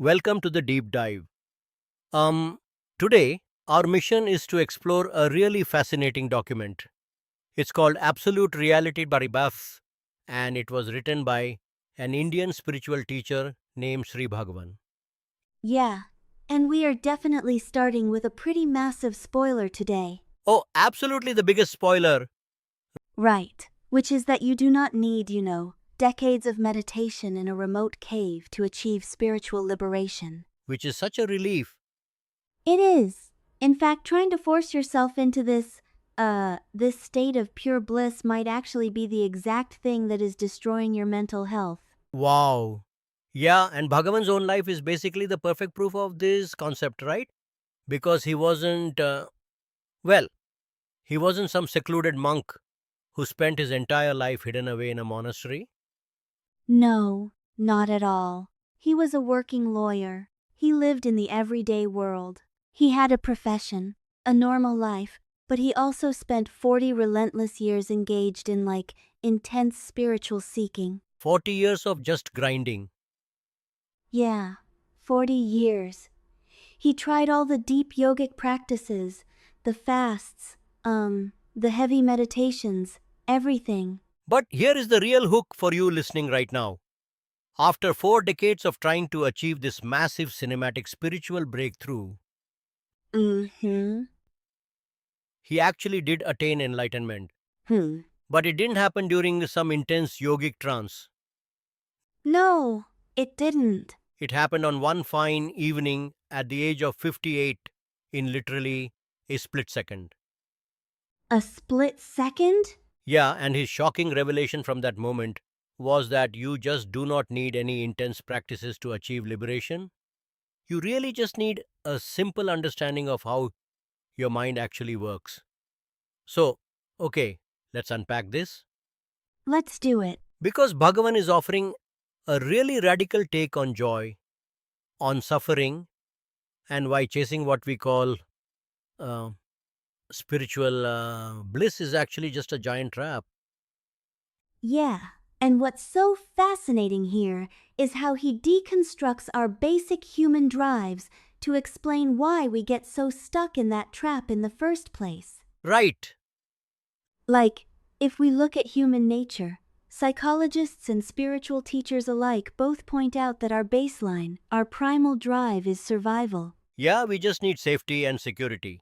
Welcome to the deep dive. Um, Today, our mission is to explore a really fascinating document. It's called Absolute Reality by Buffs, and it was written by an Indian spiritual teacher named Sri Bhagavan. Yeah, and we are definitely starting with a pretty massive spoiler today. Oh, absolutely the biggest spoiler, Right, which is that you do not need, decades of meditation in a remote cave to achieve spiritual liberation. which is such a relief. It is. In fact, trying to force yourself into this state of pure bliss might actually be the exact thing that is destroying your mental health. Wow. Yeah, and Bhagavan's own life is basically the perfect proof of this concept, right? Because well, he wasn't some secluded monk who spent his entire life hidden away in a monastery. No, not at all. He was a working lawyer. He lived in the everyday world. He had a profession, a normal life, but he also spent 40 relentless years engaged in intense spiritual seeking. 40 years of just grinding. Yeah, 40 years. He tried all the deep yogic practices, the fasts, the heavy meditations, everything. But here is the real hook for you listening right now. After 4 decades of trying to achieve this massive cinematic spiritual breakthrough, Mm-hmm. he actually did attain enlightenment. Hmm. But it didn't happen during some intense yogic trance. No, it didn't. It happened on one fine evening at the age of 58 in literally a split second. A split second? Yeah, and his shocking revelation from that moment was that you just do not need any intense practices to achieve liberation. You really just need a simple understanding of how your mind actually works. So, okay, let's unpack this. Let's do it. Because Bhagavan is offering a really radical take on joy, on suffering, and why chasing what we call uh, spiritual bliss is actually just a giant trap. Yeah, and what's so fascinating here is how he deconstructs our basic human drives to explain why we get so stuck in that trap in the first place. Right. Like, if we look at human nature, psychologists and spiritual teachers alike both point out that our baseline, our primal drive, is survival. Yeah, we just need safety and security.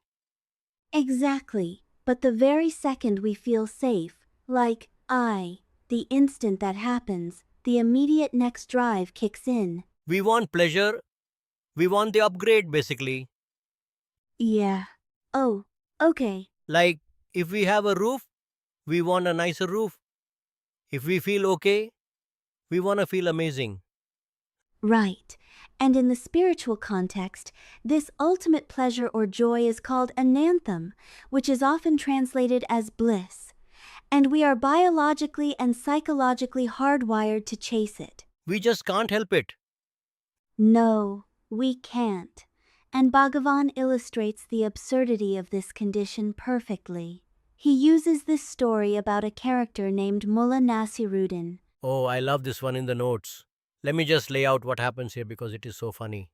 Exactly. But the very second we feel safe, the instant that happens, the immediate next drive kicks in. We want pleasure, we want the upgrade basically. Yeah. Oh, okay. Like, if we have a roof, we want a nicer roof. If we feel okay, we want to feel amazing. Right. And in the spiritual context, this ultimate pleasure or joy is called ananthem, which is often translated as bliss. And we are biologically and psychologically hardwired to chase it. We just can't help it. No, we can't. And Bhagavan illustrates the absurdity of this condition perfectly. He uses this story about a character named Mullah Nasiruddin. Oh, I love this one in the notes. Let me just lay out what happens here because it is so funny.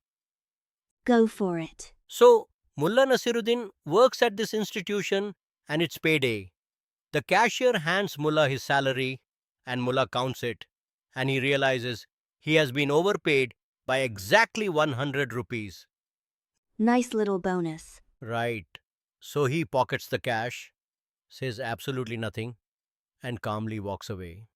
Go for it. So, Mullah Nasiruddin works at this institution and it's payday. The cashier hands Mullah his salary and Mullah counts it and he realizes he has been overpaid by exactly 100 rupees. Nice little bonus. Right. So he pockets the cash, says absolutely nothing, and calmly walks away.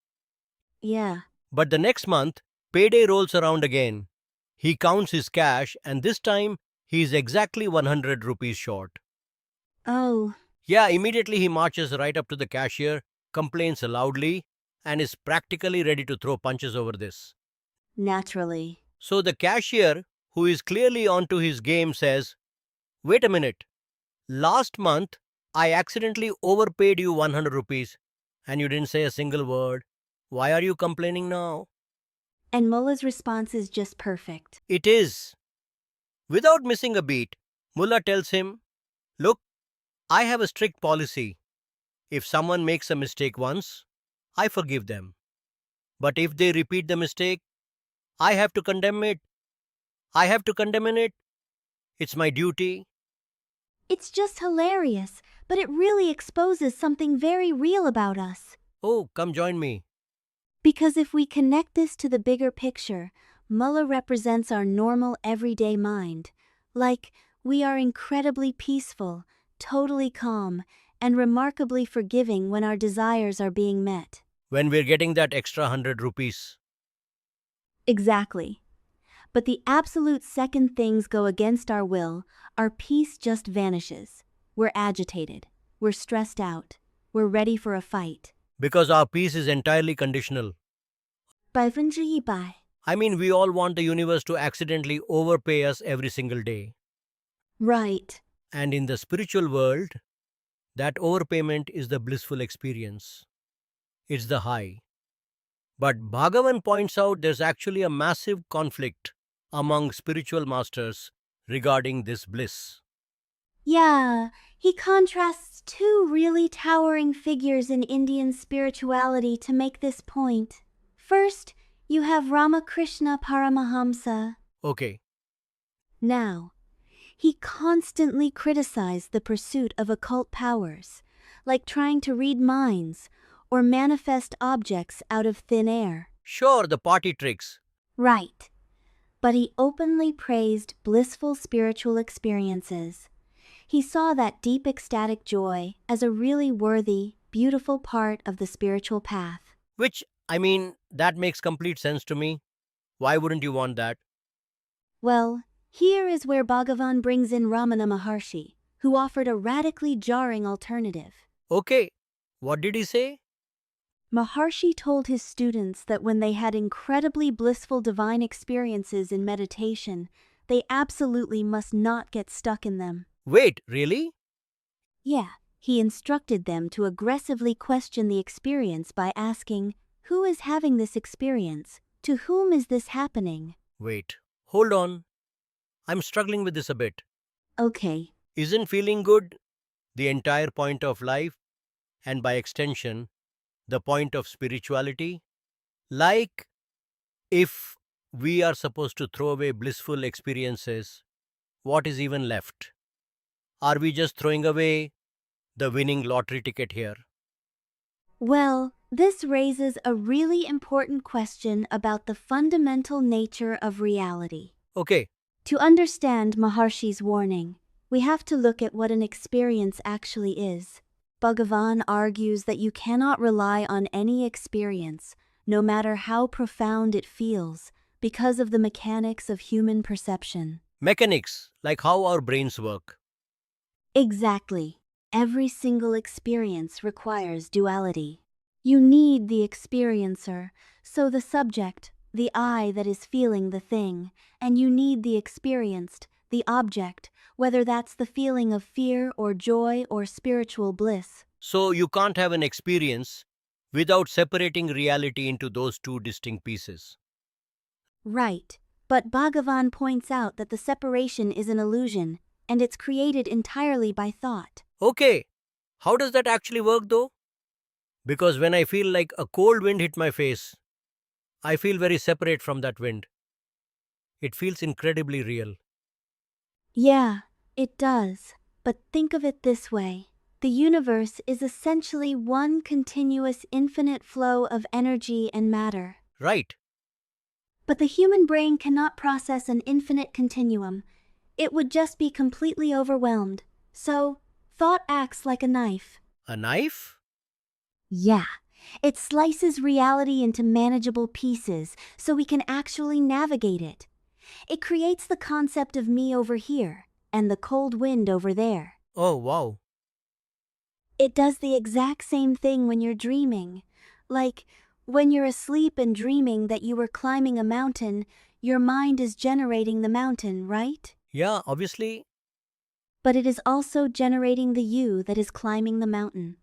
Yeah. But the next month, payday rolls around again. He counts his cash and this time he is exactly 100 rupees short. Oh, Yeah, immediately he marches right up to the cashier, complains loudly, and is practically ready to throw punches over this. naturally. So the cashier, who is clearly onto his game, says, "Wait a minute. Last month, I accidentally overpaid you 100 rupees and you didn't say a single word. Why are you complaining now?" And Mullah's response is just perfect. It is. Without missing a beat, Mullah tells him, "Look, I have a strict policy. If someone makes a mistake once, I forgive them. But if they repeat the mistake, I have to condemn it. I have to condemn it. It's my duty. It's just hilarious, but it really exposes something very real about us. Oh, come join me. Because if we connect this to the bigger picture, Mullah represents our normal everyday mind. Like, we are incredibly peaceful, totally calm, and remarkably forgiving when our desires are being met. When we're getting that extra 100 rupees. Exactly. But the absolute second things go against our will, our peace just vanishes. We're agitated. We're stressed out. We're ready for a fight. Because our peace is entirely conditional. 100%. I mean, we all want the universe to accidentally overpay us every single day. Right. And in the spiritual world, that overpayment is the blissful experience. It's the high. But Bhagavan points out there's actually a massive conflict among spiritual masters regarding this bliss. Yeah, he contrasts two really towering figures in Indian spirituality to make this point. First, you have Ramakrishna Paramahamsa. Okay, Now, he constantly criticized the pursuit of occult powers, like trying to read minds or manifest objects out of thin air. sure, the party tricks. Right. But he openly praised blissful spiritual experiences. He saw that deep ecstatic joy as a really worthy, beautiful part of the spiritual path. Which, I mean, that makes complete sense to me. Why wouldn't you want that? Well, here is where Bhagavan brings in Ramana Maharshi, who offered a radically jarring alternative. Okay, what did he say? Maharshi told his students that when they had incredibly blissful divine experiences in meditation, they absolutely must not get stuck in them. Wait, really? Yeah, he instructed them to aggressively question the experience by asking, "Who is having this experience? To whom is this happening?" Wait, hold on. I'm struggling with this a bit. Okay. Isn't feeling good the entire point of life, and by extension, the point of spirituality? Like, if we are supposed to throw away blissful experiences, what is even left? Are we just throwing away the winning lottery ticket here? Well, this raises a really important question about the fundamental nature of reality. Okay, To understand Maharshi's warning, we have to look at what an experience actually is. Bhagavan argues that you cannot rely on any experience, no matter how profound it feels, because of the mechanics of human perception. mechanics, like how our brains work. Exactly. Every single experience requires duality. You need the experiencer, so the subject, the I that is feeling the thing, and you need the experienced, the object, whether that's the feeling of fear or joy or spiritual bliss. So you can't have an experience without separating reality into those two distinct pieces. Right. But Bhagavan points out that the separation is an illusion, and it's created entirely by thought. Okay, how does that actually work though? Because when I feel like a cold wind hit my face, I feel very separate from that wind. It feels incredibly real. Yeah, it does. But think of it this way. The universe is essentially one continuous infinite flow of energy and matter. Right. But the human brain cannot process an infinite continuum. It would just be completely overwhelmed. So, thought acts like a knife. A knife? Yeah, it slices reality into manageable pieces so we can actually navigate it. It creates the concept of me over here and the cold wind over there. Oh, wow. It does the exact same thing when you're dreaming. Like, when you're asleep and dreaming that you were climbing a mountain, your mind is generating the mountain, right? Yeah, obviously. But it is also generating the you that is climbing the mountain.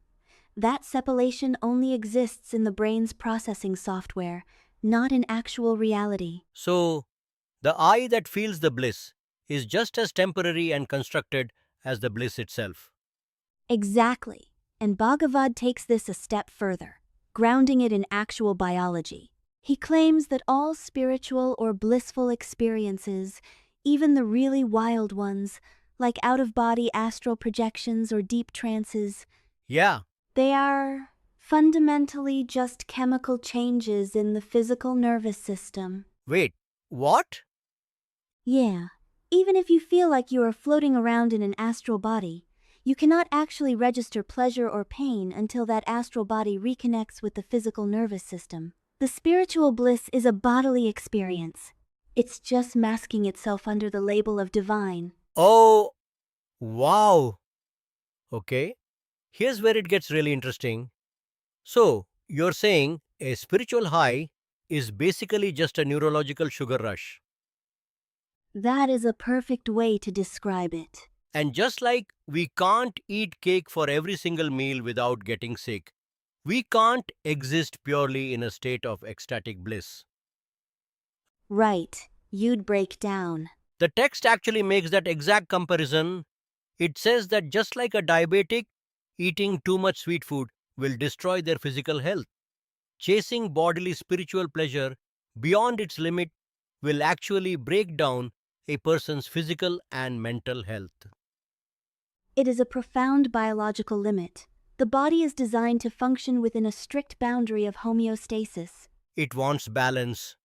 That separation only exists in the brain's processing software, not in actual reality. So, the I that feels the bliss is just as temporary and constructed as the bliss itself. Exactly. And Bhagavad takes this a step further, grounding it in actual biology. He claims that all spiritual or blissful experiences even the really wild ones, like out-of-body astral projections or deep trances, Yeah, they are fundamentally just chemical changes in the physical nervous system. wait, what? Yeah, even if you feel like you are floating around in an astral body, you cannot actually register pleasure or pain until that astral body reconnects with the physical nervous system. The spiritual bliss is a bodily experience. It's just masking itself under the label of divine. Oh, wow. Okay, here's where it gets really interesting. So, you're saying a spiritual high is basically just a neurological sugar rush. That is a perfect way to describe it. And just like we can't eat cake for every single meal without getting sick, we can't exist purely in a state of ecstatic bliss. Right, you'd break down. The text actually makes that exact comparison. It says that just like a diabetic, eating too much sweet food will destroy their physical health. Chasing bodily spiritual pleasure beyond its limit will actually break down a person's physical and mental health. It is a profound biological limit. The body is designed to function within a strict boundary of homeostasis. It wants balance.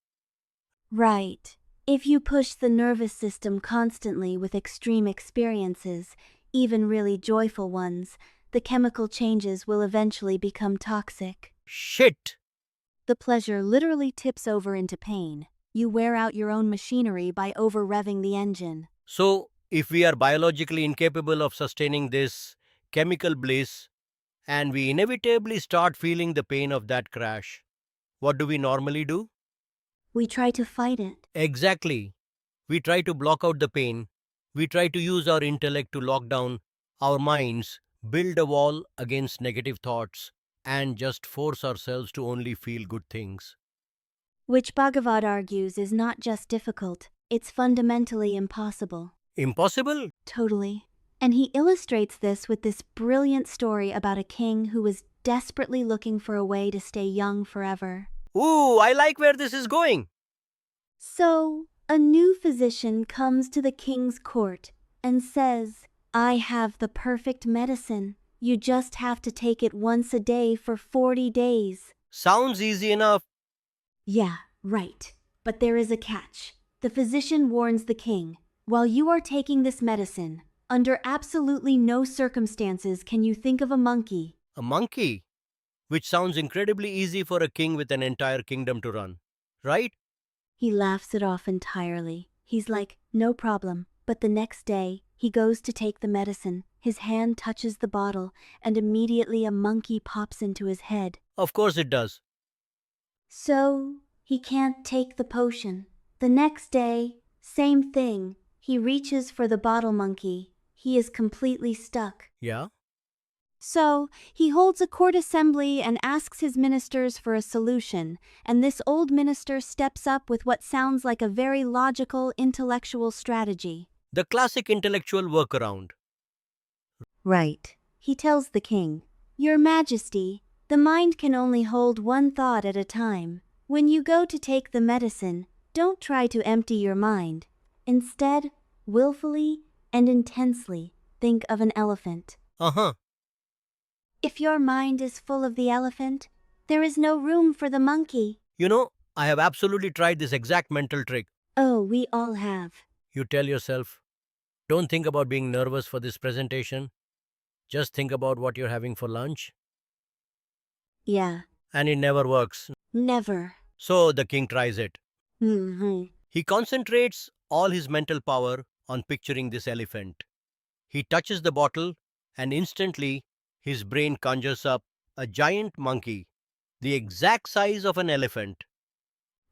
Right. If you push the nervous system constantly with extreme experiences, even really joyful ones, the chemical changes will eventually become toxic. Shit! The pleasure literally tips over into pain. You wear out your own machinery by over-revving the engine. So, if we are biologically incapable of sustaining this chemical bliss and we inevitably start feeling the pain of that crash, what do we normally do? We try to fight it. Exactly. We try to block out the pain. We try to use our intellect to lock down our minds, build a wall against negative thoughts, and just force ourselves to only feel good things. Which Bhagavad argues is not just difficult, it's fundamentally impossible. Impossible? Totally. And he illustrates this with this brilliant story about a king who was desperately looking for a way to stay young forever. Ooh, I like where this is going. So, a new physician comes to the king's court and says, "I have the perfect medicine. You just have to take it once a day for 40 days. Sounds easy enough. Yeah, right. But there is a catch. The physician warns the king, "While you are taking this medicine, under absolutely no circumstances can you think of a monkey." A monkey, which sounds incredibly easy for a king with an entire kingdom to run. Right? He laughs it off entirely. He's like, "No problem." But the next day, he goes to take the medicine. His hand touches the bottle, and immediately a monkey pops into his head. Of course it does. So, he can't take the potion. The next day, same thing. He reaches for the bottle monkey. He is completely stuck. Yeah? So, he holds a court assembly and asks his ministers for a solution, and this old minister steps up with what sounds like a very logical, intellectual strategy. The classic intellectual workaround. Right. He tells the king, "Your Majesty, the mind can only hold one thought at a time. When you go to take the medicine, don't try to empty your mind. Instead, willfully and intensely think of an elephant. Uh-huh. If your mind is full of the elephant, there is no room for the monkey." You know, I have absolutely tried this exact mental trick. Oh, we all have. You tell yourself, don't think about being nervous for this presentation. Just think about what you're having for lunch. Yeah, And it never works. never. So the king tries it. Mm-hmm. He concentrates all his mental power on picturing this elephant. He touches the bottle, and instantly his brain conjures up a giant monkey, the exact size of an elephant.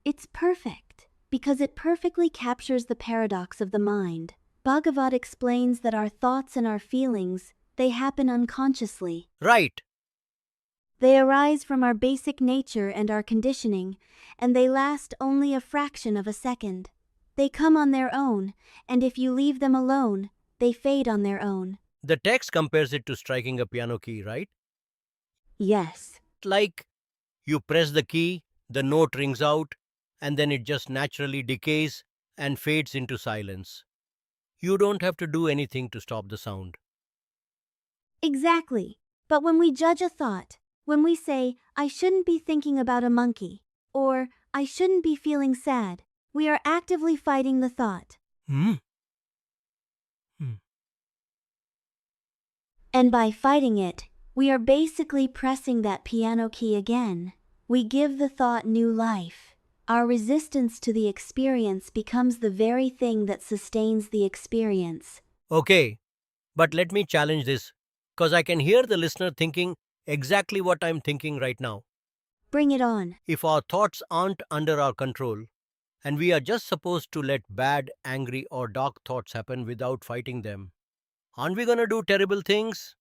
It's perfect, because it perfectly captures the paradox of the mind. Bhagavad explains that our thoughts and our feelings, they happen unconsciously. Right. They arise from our basic nature and our conditioning, and they last only a fraction of a second. They come on their own, and if you leave them alone, they fade on their own. The text compares it to striking a piano key, right? Yes. Like you press the key, the note rings out, and then it just naturally decays and fades into silence. You don't have to do anything to stop the sound. Exactly. But when we judge a thought, when we say, I shouldn't be thinking about a monkey, or I shouldn't be feeling sad, we are actively fighting the thought. Hmm? Hmm. And by fighting it, we are basically pressing that piano key again. We give the thought new life. Our resistance to the experience becomes the very thing that sustains the experience. Okay, but let me challenge this, because I can hear the listener thinking exactly what I'm thinking right now. Bring it on. If our thoughts aren't under our control, and we are just supposed to let bad, angry, or dark thoughts happen without fighting them, aren't we gonna do terrible things?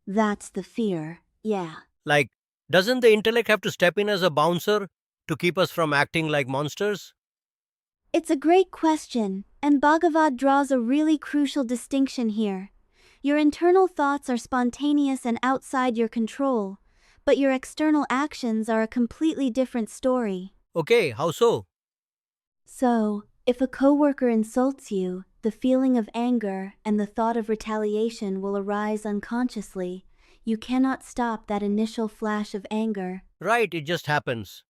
That's the fear, yeah. Like, doesn't the intellect have to step in as a bouncer to keep us from acting like monsters? It's a great question, and Bhagavad draws a really crucial distinction here. Your internal thoughts are spontaneous and outside your control, but your external actions are a completely different story. Okay, how so? So, if a coworker insults you, the feeling of anger and the thought of retaliation will arise unconsciously. You cannot stop that initial flash of anger. Right, it just happens.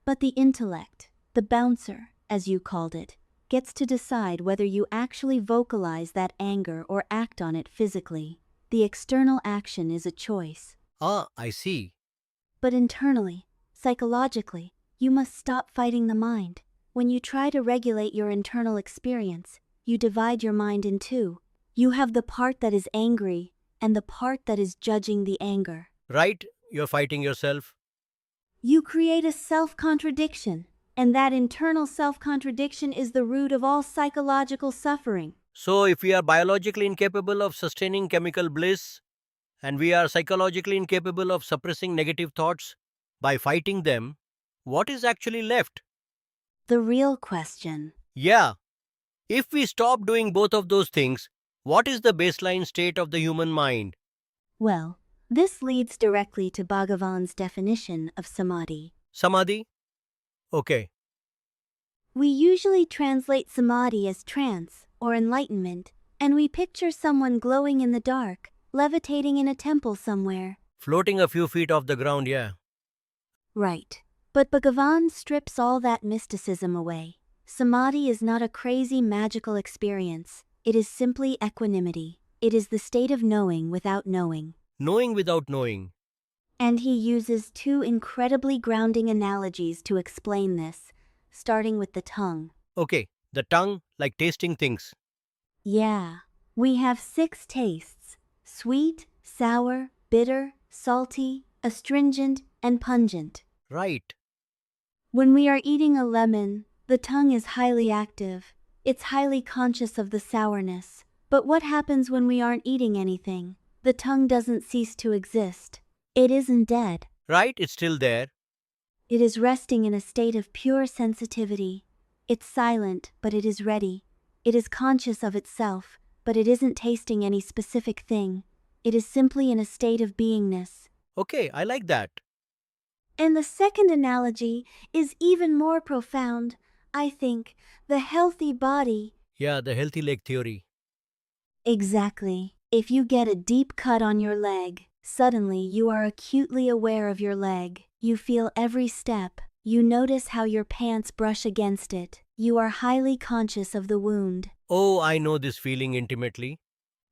But the intellect, the bouncer, as you called it, gets to decide whether you actually vocalize that anger or act on it physically. The external action is a choice. Ah, I see. But internally, psychologically, you must stop fighting the mind. When you try to regulate your internal experience, you divide your mind in two. You have the part that is angry and the part that is judging the anger. Right, you're fighting yourself. You create a self-contradiction, and that internal self-contradiction is the root of all psychological suffering. So, if we are biologically incapable of sustaining chemical bliss, and we are psychologically incapable of suppressing negative thoughts by fighting them, what is actually left? The real question. Yeah, if we stop doing both of those things, what is the baseline state of the human mind? Well, this leads directly to Bhagavan's definition of samadhi. Samadhi? Okay, We usually translate samadhi as trance or enlightenment, and we picture someone glowing in the dark, levitating in a temple somewhere. floating a few feet off the ground, yeah. Right. But Bhagavan strips all that mysticism away. Samadhi is not a crazy magical experience. It is simply equanimity. It is the state of knowing without knowing. Knowing without knowing. And he uses two incredibly grounding analogies to explain this, starting with the tongue. Okay, the tongue, like tasting things. Yeah, we have 6 tastes: sweet, sour, bitter, salty, astringent, and pungent. Right. When we are eating a lemon, the tongue is highly active. It's highly conscious of the sourness. But what happens when we aren't eating anything? The tongue doesn't cease to exist. It isn't dead. Right, it's still there. It is resting in a state of pure sensitivity. It's silent, but it is ready. It is conscious of itself, but it isn't tasting any specific thing. It is simply in a state of beingness. Okay, I like that. And the second analogy is even more profound, I think. The healthy body. Yeah, the healthy leg theory. Exactly. If you get a deep cut on your leg, suddenly you are acutely aware of your leg. You feel every step. You notice how your pants brush against it. You are highly conscious of the wound. Oh, I know this feeling intimately.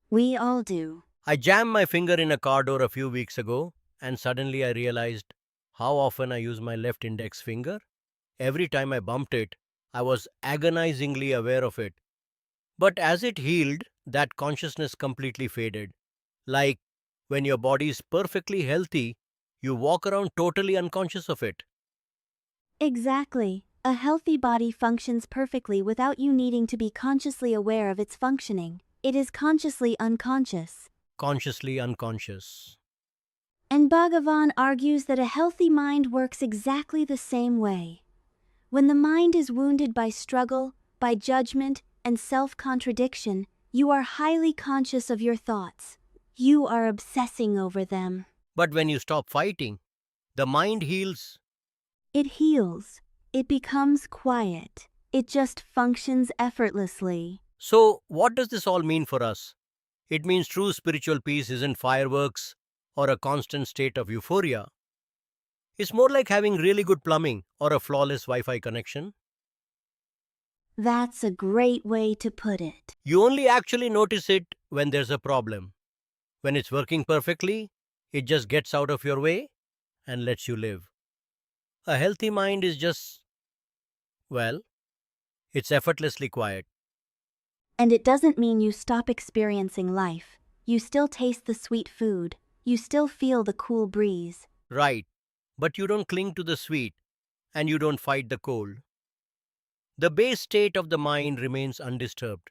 We all do. I jammed my finger in a car door a few weeks ago, and suddenly I realized how often I use my left index finger. Every time I bumped it, I was agonizingly aware of it. But as it healed, that consciousness completely faded. Like when your body is perfectly healthy, you walk around totally unconscious of it. Exactly. A healthy body functions perfectly without you needing to be consciously aware of its functioning. It is consciously unconscious. Consciously unconscious. And Bhagavan argues that a healthy mind works exactly the same way. When the mind is wounded by struggle, by judgment, and self-contradiction, you are highly conscious of your thoughts. You are obsessing over them. But when you stop fighting, the mind heals. It heals. It becomes quiet. It just functions effortlessly. So, what does this all mean for us? It means true spiritual peace isn't fireworks or a constant state of euphoria. It's more like having really good plumbing or a flawless Wi Fi connection. That's a great way to put it. You only actually notice it when there's a problem. When it's working perfectly, it just gets out of your way and lets you live. A healthy mind is just, well, it's effortlessly quiet. And it doesn't mean you stop experiencing life. You still taste the sweet food. You still feel the cool breeze. Right. But you don't cling to the sweet and you don't fight the cold. The base state of the mind remains undisturbed.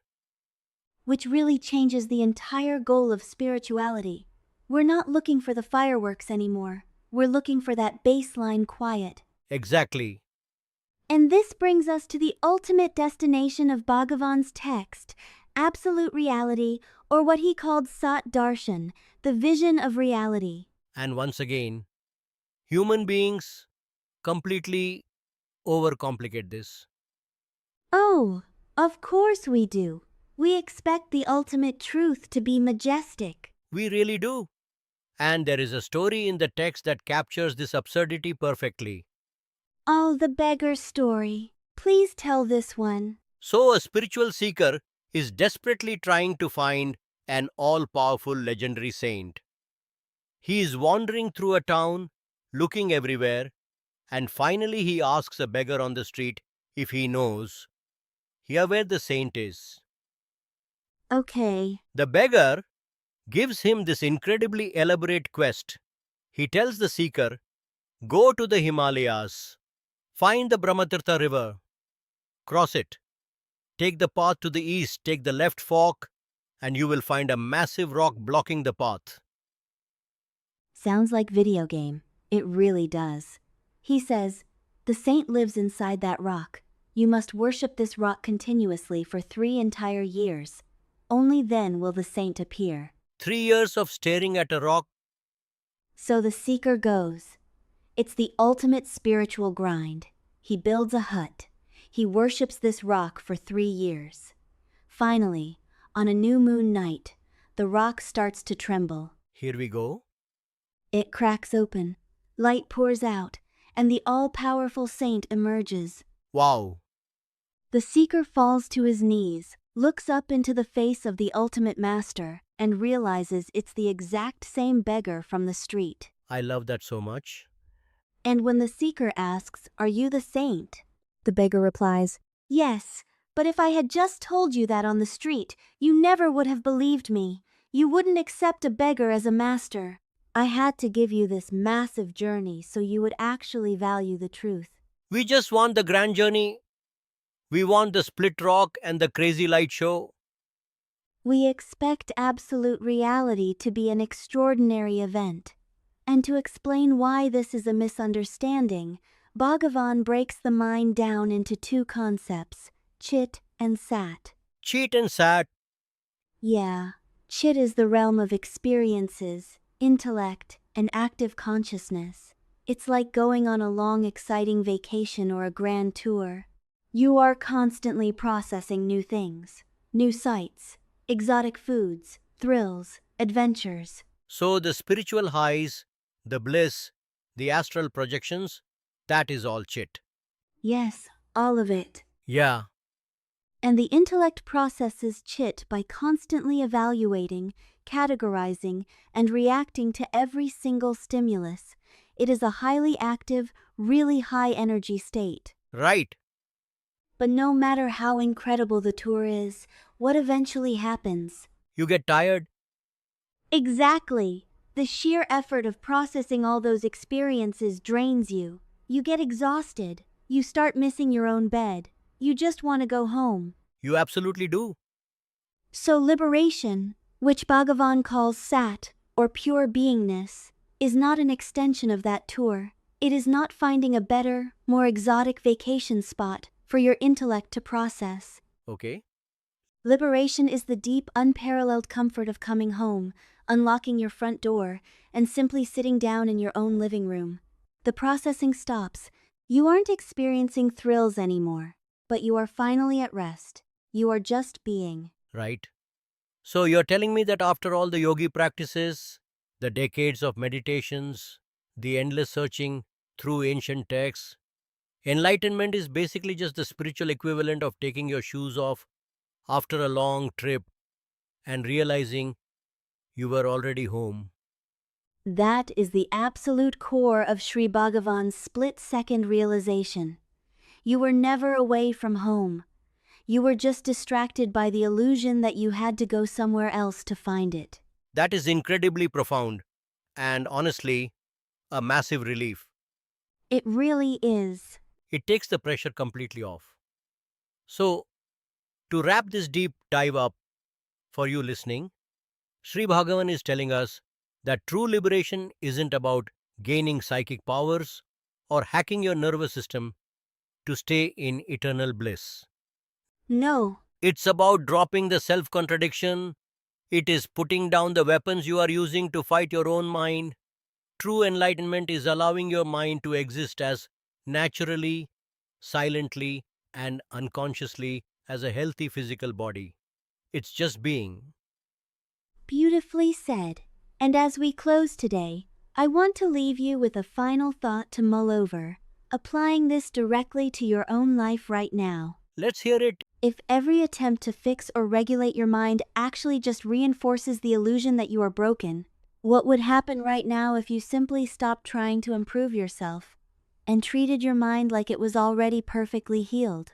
Which really changes the entire goal of spirituality. We're not looking for the fireworks anymore. We're looking for that baseline quiet. Exactly. And this brings us to the ultimate destination of Bhagavan's text, absolute reality, or what he called Sat Darshan, the vision of reality. And once again, human beings completely overcomplicate this. Oh, of course we do. We expect the ultimate truth to be majestic. We really do. And there is a story in the text that captures this absurdity perfectly. Oh, the beggar story. Please tell this one. So, a spiritual seeker is desperately trying to find an all powerful legendary saint. He is wandering through a town, looking everywhere, and finally he asks a beggar on the street if he knows here where the saint is. Okay. The beggar gives him this incredibly elaborate quest. He tells the seeker, go to the Himalayas, find the Brahmatirtha river, cross it, take the path to the east, take the left fork, and you will find a massive rock blocking the path. Sounds like video game. It really does. He says, the saint lives inside that rock. You must worship this rock continuously for 3 entire years. Only then will the saint appear. 3 years of staring at a rock. So the seeker goes. It's the ultimate spiritual grind. He builds a hut. He worships this rock for 3 years. Finally, on a new moon night, the rock starts to tremble. Here we go. It cracks open, light pours out, and the all-powerful saint emerges. Wow. The seeker falls to his knees, looks up into the face of the ultimate master, and realizes it's the exact same beggar from the street. I love that so much. And when the seeker asks, "Are you the saint?" the beggar replies, "Yes, but if I had just told you that on the street, you never would have believed me. You wouldn't accept a beggar as a master. I had to give you this massive journey so you would actually value the truth." We just want the grand journey. We want the split rock and the crazy light show. We expect absolute reality to be an extraordinary event. And to explain why this is a misunderstanding, Bhagavan breaks the mind down into 2 concepts, Chit and Sat. Cheat and sat. Yeah, Chit is the realm of experiences, intellect, and active consciousness. It's like going on a long, exciting vacation or a grand tour. You are constantly processing new things, new sights, exotic foods, thrills, adventures. So the spiritual highs, the bliss, the astral projections, that is all chit. Yes, all of it. Yeah. And the intellect processes Chit by constantly evaluating, categorizing, and reacting to every single stimulus. It is a highly active, really high energy state. Right. But no matter how incredible the tour is, what eventually happens? You get tired. Exactly. The sheer effort of processing all those experiences drains you. You get exhausted. You start missing your own bed. You just want to go home. You absolutely do. So liberation, which Bhagavan calls Sat, or pure beingness, is not an extension of that tour. It is not finding a better, more exotic vacation spot for your intellect to process. Okay. Liberation is the deep, unparalleled comfort of coming home, unlocking your front door, and simply sitting down in your own living room. The processing stops. You aren't experiencing thrills anymore. but you are finally at rest. You are just being. Right? So you're telling me that after all the yogi practices, the decades of meditations, the endless searching through ancient texts, enlightenment is basically just the spiritual equivalent of taking your shoes off after a long trip and realizing you were already home. That is the absolute core of Sri Bhagavan's split-second realization. You were never away from home. You were just distracted by the illusion that you had to go somewhere else to find it. That is incredibly profound and honestly a massive relief. It really is. It takes the pressure completely off. So, to wrap this deep dive up for you listening, Sri Bhagavan is telling us that true liberation isn't about gaining psychic powers or hacking your nervous system to stay in eternal bliss. No, It's about dropping the self contradiction. It is putting down the weapons you are using to fight your own mind. True enlightenment is allowing your mind to exist as naturally, silently, and unconsciously as a healthy physical body. It's just being. beautifully said. And as we close today, I want to leave you with a final thought to mull over, applying this directly to your own life right now. Let's hear it. If every attempt to fix or regulate your mind actually just reinforces the illusion that you are broken, what would happen right now if you simply stopped trying to improve yourself and treated your mind like it was already perfectly healed?